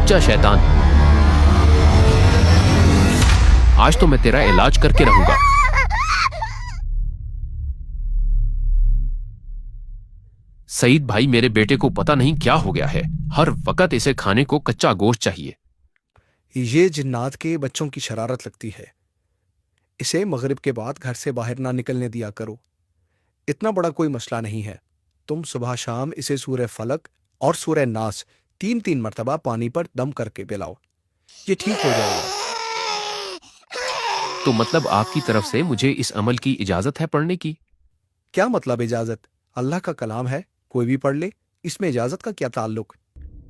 लुच्चा शैतान, आज तो मैं तेरा इलाज करके रहूंगा। सईद भाई, मेरे बेटे को पता नहीं क्या हो गया है, हर वक्त इसे खाने को कच्चा गोश्त चाहिए। ये जिन्नात के बच्चों की शरारत लगती है। इसे मगरिब के बाद घर से बाहर ना निकलने दिया करो। इतना बड़ा कोई मसला नहीं है। तुम सुबह शाम इसे सूरह फलक और सूरह नास 3-3 मरतबा पानी पर दम करके पिलाओ, ये ठीक हो जाएगा। तो मतलब आपकी तरफ से मुझे इस अमल की इजाजत है पढ़ने की? क्या मतलब इजाजत? अल्लाह का कलाम है, कोई भी पढ़ ले, इसमें इजाजत का क्या ताल्लुक?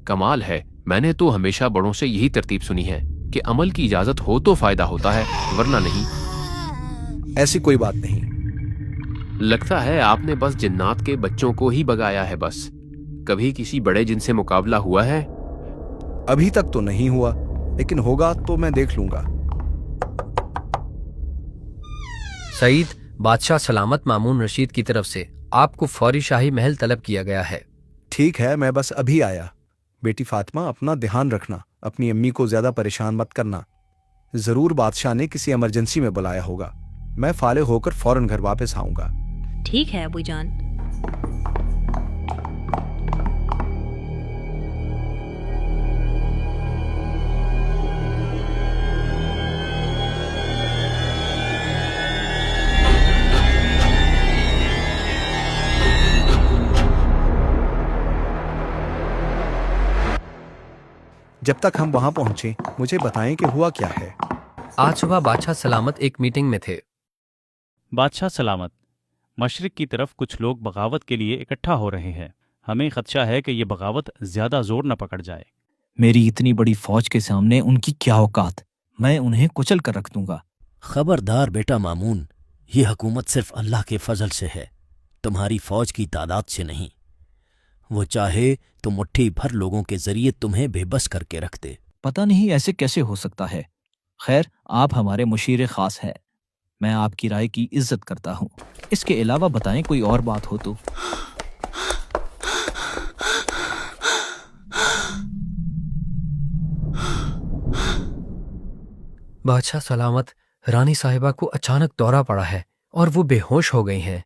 कमाल है, मैंने तो हमेशा बड़ों से यही तरतीब सुनी है कि अमल की इजाजत हो तो फायदा होता है, वरना नहीं। ऐसी कोई बात नहीं। लगता है आपने बस जिन्नात के बच्चों को ही भगाया है बस। कभी किसी बड़े जिन से मुकाबला हुआ है? अभी तक तो नहीं हुआ, लेकिन होगा तो मैं देख लूंगा। सईद, बादशाह सलामत मामून रशीद की तरफ से आपको फौरी शाही महल तलब किया गया है। ठीक है, मैं बस अभी आया। बेटी फातिमा, अपना ध्यान रखना, अपनी अम्मी को ज्यादा परेशान मत करना। जरूर बादशाह ने किसी इमरजेंसी में बुलाया होगा। मैं फाले होकर फौरन घर वापस आऊंगा। ठीक है अबू जान। जब तक हम वहां पहुंचे, मुझे बताएं कि हुआ क्या है। आज सुबह बादशाह सलामत एक मीटिंग में थे। बादशाह सलामत, मशरिक की तरफ कुछ लोग बगावत के लिए इकट्ठा हो रहे हैं। हमें खदशा है कि ये बगावत ज्यादा जोर न पकड़ जाए। मेरी इतनी बड़ी फौज के सामने उनकी क्या औकात, मैं उन्हें कुचल कर रख दूंगा। खबरदार बेटा मामून, ये हुकूमत सिर्फ अल्लाह के फजल से है, तुम्हारी फौज की तादाद से नहीं। वो चाहे तो मुट्ठी भर लोगों के जरिए तुम्हें बेबस करके रख दे। पता नहीं ऐसे कैसे हो सकता है। खैर, आप हमारे मुशीर खास हैं, मैं आपकी राय की इज्जत करता हूँ। इसके अलावा बताएं कोई और बात हो तो। बादशाह सलामत, रानी साहिबा को अचानक दौरा पड़ा है और वो बेहोश हो गई हैं।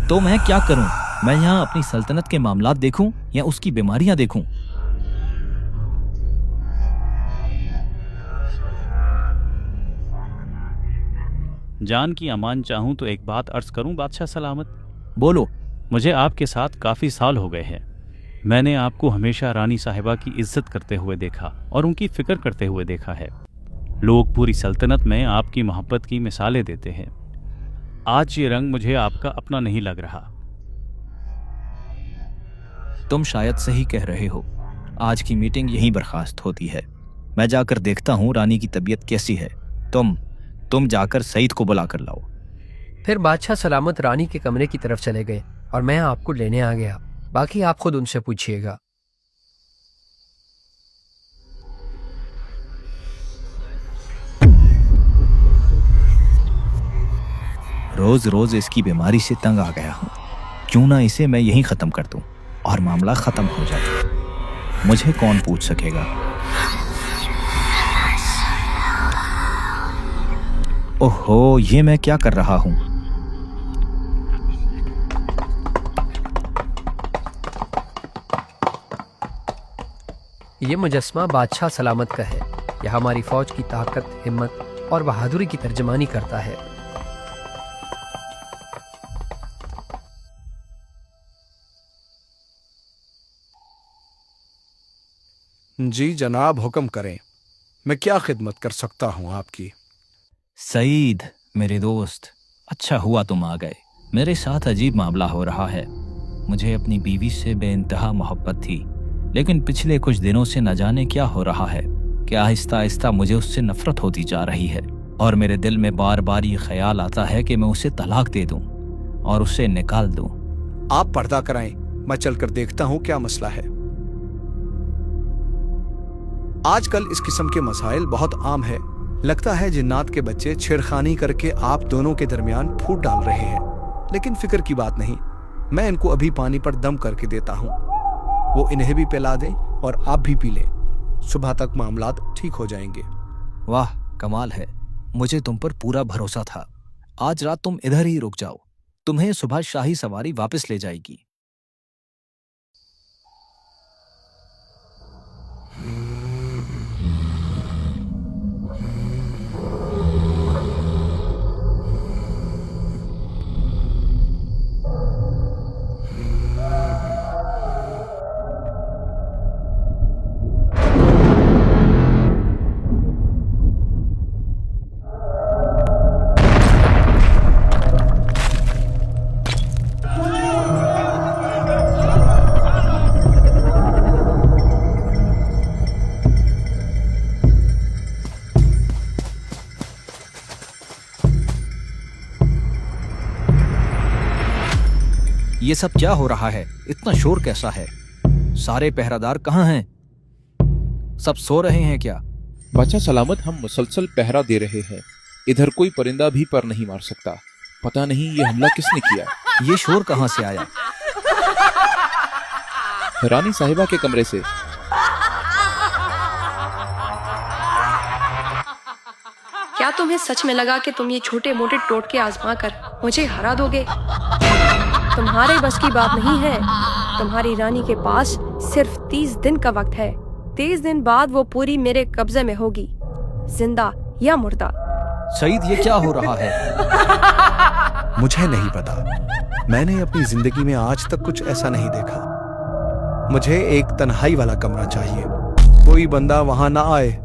तो मैं क्या करूं? मैं यहाँ अपनी सल्तनत के मामलात देखूं या उसकी बीमारियां देखूं? जान की अमान चाहूं तो एक बात अर्ज करूं बादशाह सलामत? बोलो। मुझे आपके साथ काफी साल हो गए हैं। मैंने आपको हमेशा रानी साहिबा की इज्जत करते हुए देखा और उनकी फिक्र करते हुए देखा है। लोग पूरी सल्तनत में आपकी मोहब्बत की मिसालें देते हैं। आज ये रंग मुझे आपका अपना नहीं लग रहा। तुम शायद सही कह रहे हो। आज की मीटिंग यहीं बर्खास्त होती है। मैं जाकर देखता हूँ रानी की तबीयत कैसी है। तुम जाकर सईद को बुला कर लाओ। फिर बादशाह सलामत रानी के कमरे की तरफ चले गए और मैं आपको लेने आ गया। बाकी आप खुद उनसे पूछिएगा। रोज रोज इसकी बीमारी से तंग आ गया हूँ। क्यों ना इसे मैं यहीं खत्म कर दूं और मामला खत्म हो जाए। मुझे कौन पूछ सकेगा? ओहो, ये मैं क्या कर रहा हूं? ये मुजस्मा बादशाह सलामत का है। यह हमारी फौज की ताकत, हिम्मत और बहादुरी की तर्जमानी करता है। जी जनाब, हुक्म करें। मैं क्या खिदमत कर सकता हूं आपकी? सईद मेरे दोस्त, अच्छा हुआ तुम आ गए। मेरे साथ अजीब मामला हो रहा है। मुझे अपनी बीवी से बेइंतहा मोहब्बत थी, लेकिन पिछले कुछ दिनों से न जाने क्या हो रहा है कि आहिस्ता आहिस्ता मुझे उससे नफरत होती जा रही है और मेरे दिल में बार बार ये ख्याल आता है कि मैं उसे तलाक दे दूं और उसे निकाल दूं। आप पर्दा कराएं, मैं चलकर देखता हूं क्या मसला है। आजकल इस किस्म के मसाइल बहुत आम है। लगता है जिन्नात के बच्चे छेड़खानी करके आप दोनों के दरमियान फूट डाल रहे हैं, लेकिन फिक्र की बात नहीं। मैं इनको अभी पानी पर दम करके देता हूं। वो इन्हें भी पिला दें और आप भी पी लें। सुबह तक मामलात ठीक हो जाएंगे। वाह, कमाल है। मुझे तुम पर पूरा भरोसा था। आज रात तुम इधर ही रुक जाओ, तुम्हें सुबह शाही सवारी वापस ले जाएगी। ये सब क्या हो रहा है? इतना शोर कैसा है? सारे पहरादार कहाँ हैं? सब सो रहे हैं क्या? बादशाह सलामत, हम मुसलसल पहरा दे रहे हैं। इधर कोई परिंदा भी पर नहीं मार सकता। पता नहीं ये हमला किसने किया। ये शोर कहाँ से आया? रानी साहिबा के कमरे से। क्या तुम्हें सच में लगा कि तुम ये छोटे मोटे टोटके आजमा कर मुझे हरा दोगे? तुम्हारे बस की बात नहीं है। तुम्हारी रानी के पास सिर्फ 30 दिन का वक्त है। 30 दिन बाद वो पूरी मेरे कब्जे में होगी, जिंदा या मुर्दा। सईद, ये क्या हो रहा है? मुझे नहीं पता। मैंने अपनी जिंदगी में आज तक कुछ ऐसा नहीं देखा। मुझे एक तन्हाई वाला कमरा चाहिए, कोई बंदा वहां ना आए।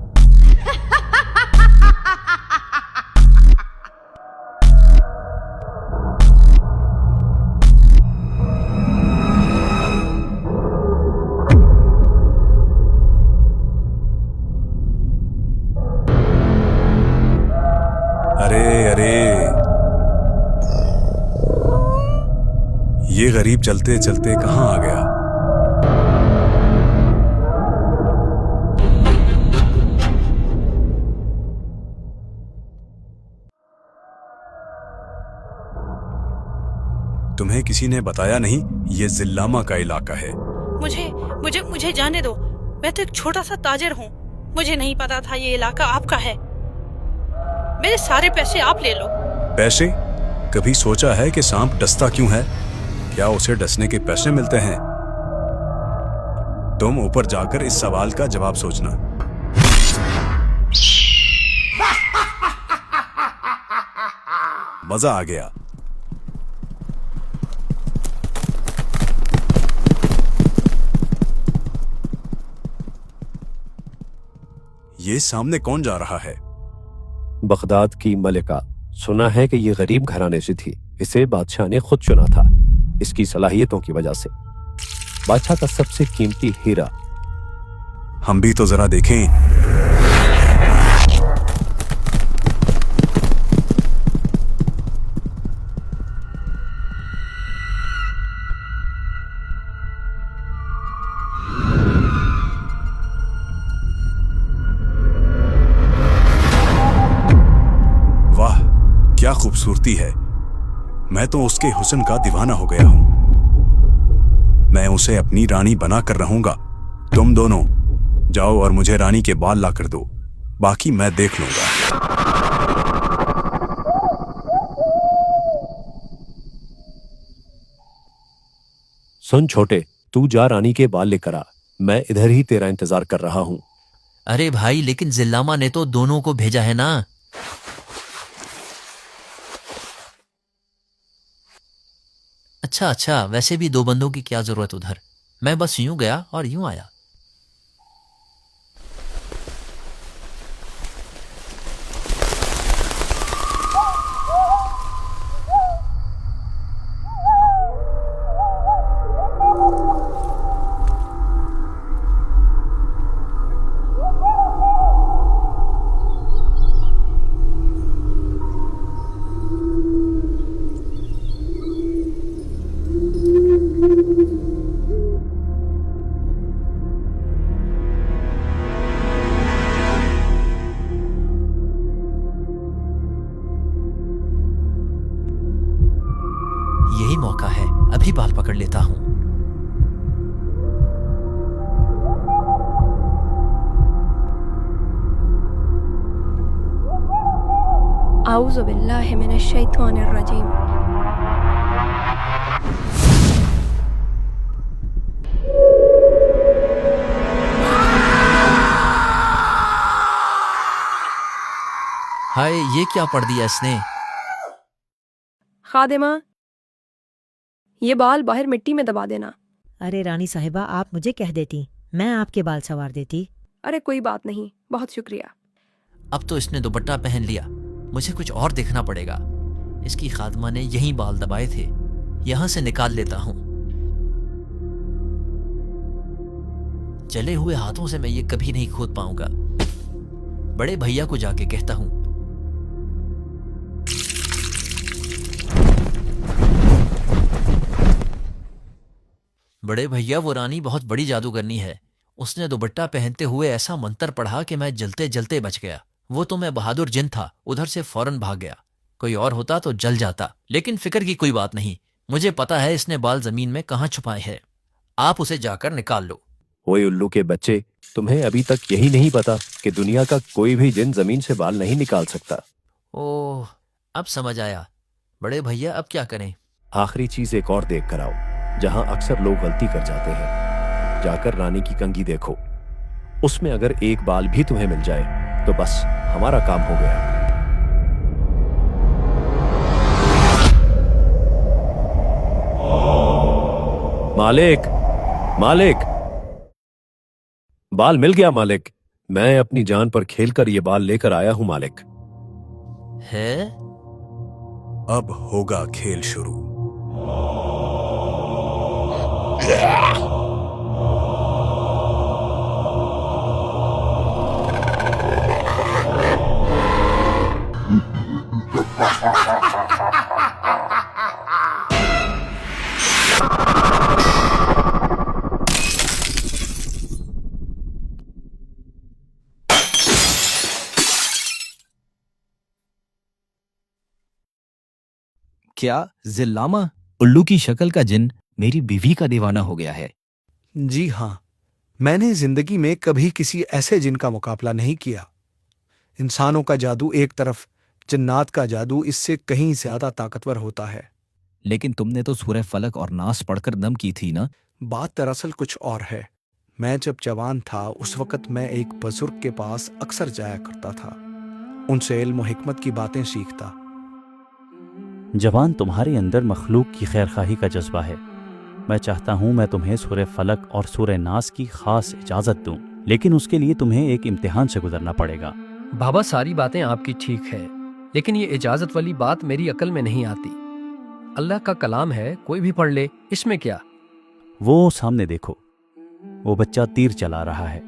ये गरीब चलते चलते कहाँ आ गया? तुम्हें किसी ने बताया नहीं ये जिल्लामा का इलाका है? मुझे मुझे मुझे जाने दो। मैं तो एक छोटा सा ताजिर हूँ। मुझे नहीं पता था ये इलाका आपका है। मेरे सारे पैसे आप ले लो। पैसे? कभी सोचा है कि सांप डसता क्यों है? क्या उसे डसने के पैसे मिलते हैं? तुम ऊपर जाकर इस सवाल का जवाब सोचना। मजा आ गया। ये सामने कौन जा रहा है? बगदाद की मलिका। सुना है कि ये गरीब घराने से थी। इसे बादशाह ने खुद चुना था, इसकी सलाहियतों की वजह से। बादशाह का सबसे कीमती हीरा। हम भी तो जरा देखें। वाह, क्या खूबसूरती है। मैं तो उसके हुस्न का दीवाना हो गया हूं। मैं उसे अपनी रानी बना कर रहूंगा। तुम दोनों जाओ और मुझे रानी के बाल ला कर दो, बाकी मैं देख लूंगा। सुन छोटे, तू जा रानी के बाल लेकर आ। मैं इधर ही तेरा इंतजार कर रहा हूं। अरे भाई, लेकिन जिल्लामा ने तो दोनों को भेजा है ना। अच्छा, वैसे भी 2 बंदों की क्या जरूरत उधर। मैं बस यूं गया और यूं आया। यही मौका है, अभी बाल पकड़ लेता हूं। आऊज़ु बिल्लाहि मिनश शैतानिर रजीम। हाय, ये क्या पढ़ दिया इसने? खादिमा, ये बाल बाहर मिट्टी में दबा देना। अरे रानी साहिबा, आप मुझे कह देती, मैं आपके बाल संवार देती। अरे कोई बात नहीं, बहुत शुक्रिया। अब तो इसने दुपट्टा पहन लिया, मुझे कुछ और देखना पड़ेगा। इसकी खादमा ने यहीं बाल दबाए थे, यहां से निकाल लेता हूं। जले हुए हाथों से मैं ये कभी नहीं खोद पाऊंगा। बड़े भैया को जाके कहता हूं। बड़े भैया, वो रानी बहुत बड़ी जादूगरनी है। उसने दुपट्टा पहनते हुए ऐसा मंत्र पढ़ा कि मैं जलते जलते बच गया। वो तो मैं बहादुर जिन था, उधर से फौरन भाग गया। कोई और होता तो जल जाता, लेकिन फिक्र की कोई बात नहीं। मुझे पता है इसने बाल जमीन में कहाँ छुपाए हैं। आप उसे जाकर निकाल लो। ओए उल्लू के बच्चे, तुम्हें अभी तक यही नहीं पता कि दुनिया का कोई भी जिन जमीन से बाल नहीं निकाल सकता। ओह, अब समझ आया। बड़े भैया, अब क्या करें? आखिरी चीज एक और देख कर आओ, जहां अक्सर लोग गलती कर जाते हैं। जाकर रानी की कंघी देखो, उसमें अगर एक बाल भी तुम्हें मिल जाए तो बस हमारा काम हो गया। मालिक, मालिक, बाल मिल गया मालिक। मैं अपनी जान पर खेलकर ये बाल लेकर आया हूं मालिक। है? अब होगा खेल शुरू। क्या जिल्लामा, उल्लू की शक्ल का जिन मेरी बीवी का दीवाना हो गया है? जी हाँ, मैंने जिंदगी में कभी किसी ऐसे जिन का मुकाबला नहीं किया। इंसानों का जादू एक तरफ, जन्नात का जादू इससे कहीं ज्यादा ताकतवर होता है। लेकिन तुमने तो सूरह फलक और नास पढ़कर दम की थी ना? बात दरअसल कुछ और है। मैं जब जवान था उस वक्त मैं एक बुजुर्ग के पास अक्सर जाया करता था, उनसे इल्म और हिकमत की बातें सीखता। जवान, तुम्हारे अंदर मखलूक की खैरखाही का जज्बा है। मैं चाहता हूँ मैं तुम्हें सूरह फलक और सूरह नास की खास इजाज़त दूँ, लेकिन उसके लिए तुम्हें एक इम्तिहान से गुजरना पड़ेगा। बाबा, सारी बातें आपकी ठीक है, लेकिन ये इजाज़त वाली बात मेरी अकल में नहीं आती। अल्लाह का कलाम है, कोई भी पढ़ ले, इसमें क्या? वो सामने देखो, वो बच्चा तीर चला रहा है।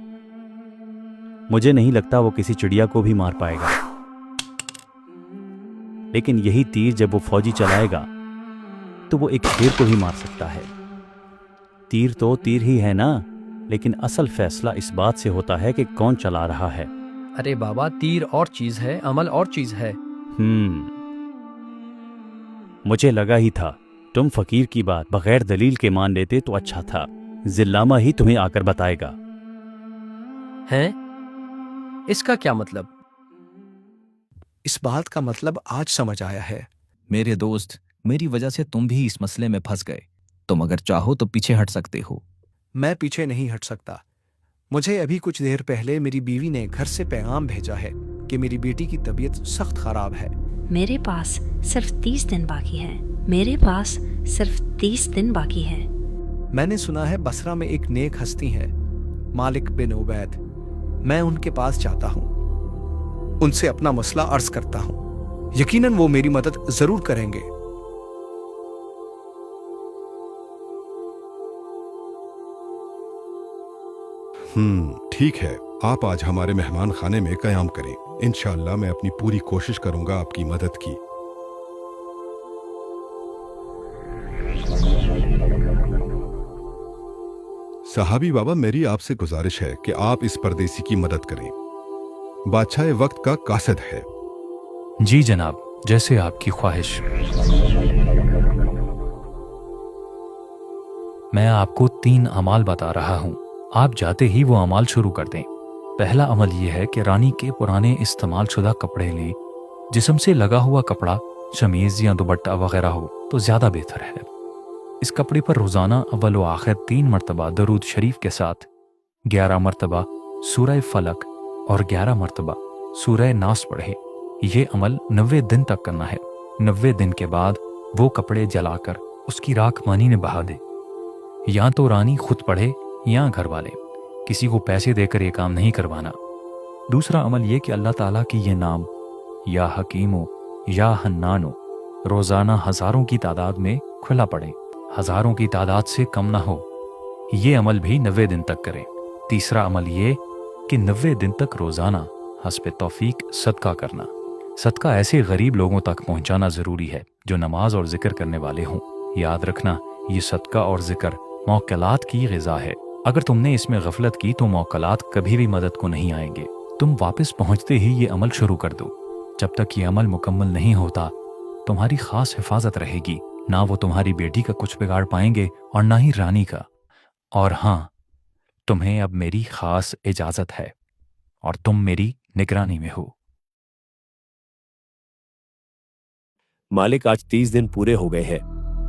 मुझे नहीं लगता वो किसी चिड़िया को भी मार पाएगा, लेकिन यही तीर जब वो फौजी चलाएगा तो वो एक शेर को ही मार सकता है। तीर तो तीर ही है ना, लेकिन असल फैसला इस बात से होता है कि कौन चला रहा है। अरे बाबा, तीर और चीज है, अमल और चीज है। मुझे लगा ही था तुम फकीर की बात बगैर दलील के मान लेते तो अच्छा था। जिल्लामा ही तुम्हें आकर बताएगा। हैं? इसका क्या मतलब? इस बात का मतलब आज समझ आया है। मेरे दोस्त, मेरी वजह से तुम भी इस मसले में फंस गए। तुम अगर चाहो तो पीछे हट सकते हो। मैं पीछे नहीं हट सकता। मुझे अभी कुछ देर पहले मेरी बीवी ने घर से पैगाम भेजा है कि मेरी बेटी की तबीयत सख्त खराब है। मेरे पास सिर्फ 30 दिन बाकी है। मेरे पास सिर्फ 30 दिन बाकी है। मैंने सुना है बसरा में एक नेक हस्ती है, मालिक बिन उबैद। मैं उनके पास जाता हूँ, उनसे अपना मसला अर्ज करता हूँ। यकीनन वो मेरी मदद जरूर करेंगे। ठीक है, आप आज हमारे मेहमान खाने में कयाम करें। इंशाअल्लाह मैं अपनी पूरी कोशिश करूंगा आपकी मदद की। सहाबी बाबा, मेरी आपसे गुजारिश है कि आप इस परदेसी की मदद करें। बादशाह वक्त का कासिद है। जी जनाब, जैसे आपकी ख्वाहिश। मैं आपको 3 अमाल बता रहा हूं। आप जाते ही वो अमाल शुरू कर दें। पहला अमल यह है कि रानी के पुराने इस्तेमाल शुदा कपड़े लें जिस्म से लगा हुआ कपड़ा, शमीज या दुपट्टा वगैरह हो तो ज्यादा बेहतर है। इस कपड़े पर रोजाना अव्वल व आखिर 3 मरतबा दरूद शरीफ के साथ 11 मरतबा सूरह फलक और 11 मरतबा सूरह नास पढ़े। ये अमल 90 दिन तक करना है। 90 दिन के बाद वो कपड़े जलाकर उसकी राख पानी में बहा दे। या तो रानी खुद पढ़े या घर वाले, किसी को पैसे देकर ये काम नहीं करवाना। दूसरा अमल ये कि अल्लाह ताला की ये नाम या हकीमो या हन्नानो रोजाना हजारों की तादाद में खुला पड़े, हजारों की तादाद से कम ना हो। ये अमल भी 90 दिन तक करें। तीसरा अमल ये कि 90 दिन तक रोजाना हस्बे तौफीक सदका करना। सदका ऐसे गरीब लोगों तक पहुंचाना जरूरी है जो नमाज और जिक्र करने वाले हों। याद रखना, ये सदका और जिक्र मौकलात की ग़िज़ा है। अगर तुमने इसमें गफलत की तो मौकलात कभी भी मदद को नहीं आएंगे। तुम वापस पहुंचते ही ये अमल शुरू कर दो। जब तक ये अमल मुकम्मल नहीं होता तुम्हारी खास हिफाजत रहेगी। ना वो तुम्हारी बेटी का कुछ बिगाड़ पाएंगे और ना ही रानी का। और हाँ, तुम्हें अब मेरी खास इजाजत है और तुम मेरी निगरानी में हो। मालिक, आज 30 दिन पूरे हो गए हैं,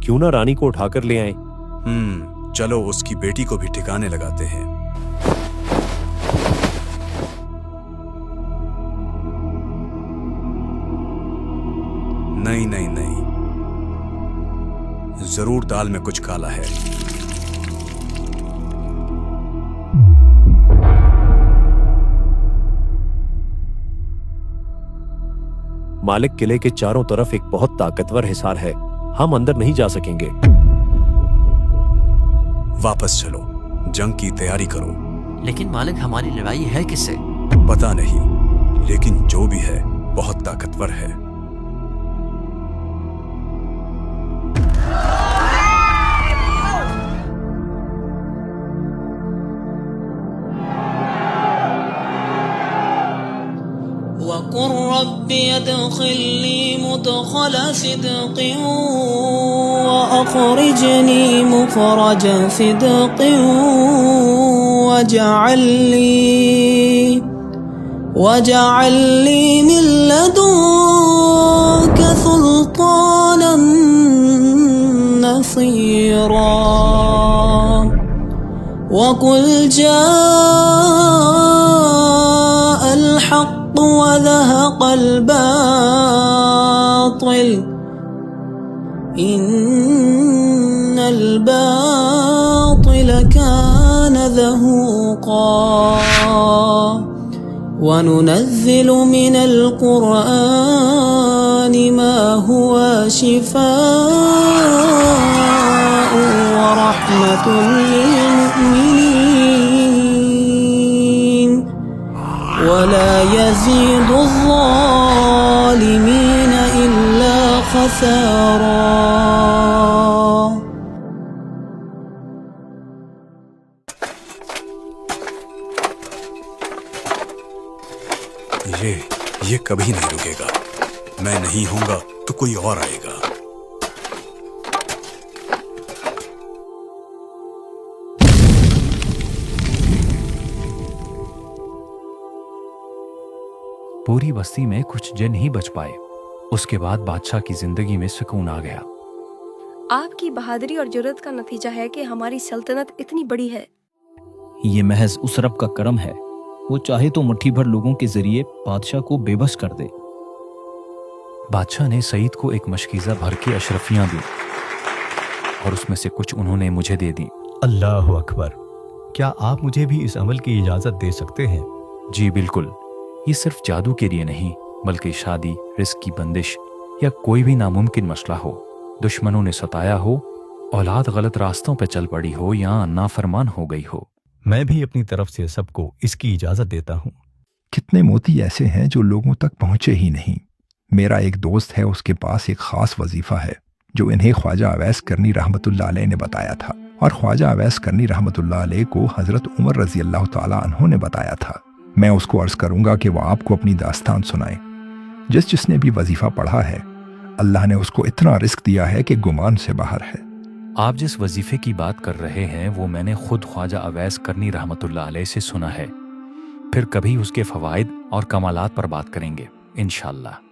क्यों ना रानी को उठाकर ले आए? चलो उसकी बेटी को भी ठिकाने लगाते हैं। नहीं नहीं नहीं, जरूर दाल में कुछ काला है। मालिक, किले के चारों तरफ एक बहुत ताकतवर हिसार है, हम अंदर नहीं जा सकेंगे। वापस चलो, जंग की तैयारी करो। लेकिन मालिक, हमारी लड़ाई है किससे? पता नहीं, लेकिन जो भी है बहुत ताकतवर है। वक़ुर रब्बि अदखिलनी मुदखल सिद्क़ व अख़रिजनी मुख़रज सिद्क़ वजअलनी मिन लदुनक सुल्तानन नसीरा वक़ुल जाअल हक़्क़ वज़हक़ल बातिल इन्नल बातिल कान ज़हूक़ा वनुनज़्ज़िलु मिनल क़ुरआनि मा हुवा शिफ़ाअun व रहमतुन लिल मुमिनीन वला यज़ीदु ज़ालिमीन इल्ला खसारा। ये कभी नहीं रुकेगा। मैं नहीं होऊंगा तो कोई और आएगा। पूरी बस्ती में कुछ जिन ही बच पाए। उसके बाद बादशाह की जिंदगी में सुकून आ गया। आपकी बहादुरी और जुर्रत का नतीजा है कि हमारी सल्तनत इतनी बड़ी है। ये महज उस रब का करम है, वो चाहे तो मुट्ठी भर लोगों के जरिए बादशाह को बेबस कर दे। बादशाह ने सईद को एक मशकीज़ा भर के अशरफियां दी और उसमें से कुछ उन्होंने मुझे दे दी। अल्लाह अकबर, क्या आप मुझे भी इस अमल की इजाजत दे सकते हैं? जी बिल्कुल। ये सिर्फ जादू के लिए नहीं बल्कि शादी, रिस्क की बंदिश या कोई भी नामुमकिन मसला हो, दुश्मनों ने सताया हो, औलाद गलत रास्तों पर चल पड़ी हो या नाफरमान हो गई हो, मैं भी अपनी तरफ से सबको इसकी इजाजत देता हूँ। कितने मोती ऐसे हैं जो लोगों तक पहुंचे ही नहीं। मेरा एक दोस्त है, उसके पास एक खास वजीफा है जो इन्हें ख्वाजा अवैस करनी रहमतुल्लाह अलैह ने बताया था, और ख्वाजा अवैस करनी रहमतुल्लाह अलैह को हजरत उमर रजी अल्लाह ताला अन्हु ने बताया था। मैं उसको अर्ज करूंगा कि वह आपको अपनी दास्तान सुनाए। जिसने भी वजीफा पढ़ा है, अल्लाह ने उसको इतना रिस्क दिया है कि गुमान से बाहर है। आप जिस वजीफे की बात कर रहे हैं वो मैंने खुद ख्वाजा अवैस करनी रहमतुल्लाह अलैह से सुना है। फिर कभी उसके फवाइद और कमालात पर बात करेंगे इंशाअल्लाह।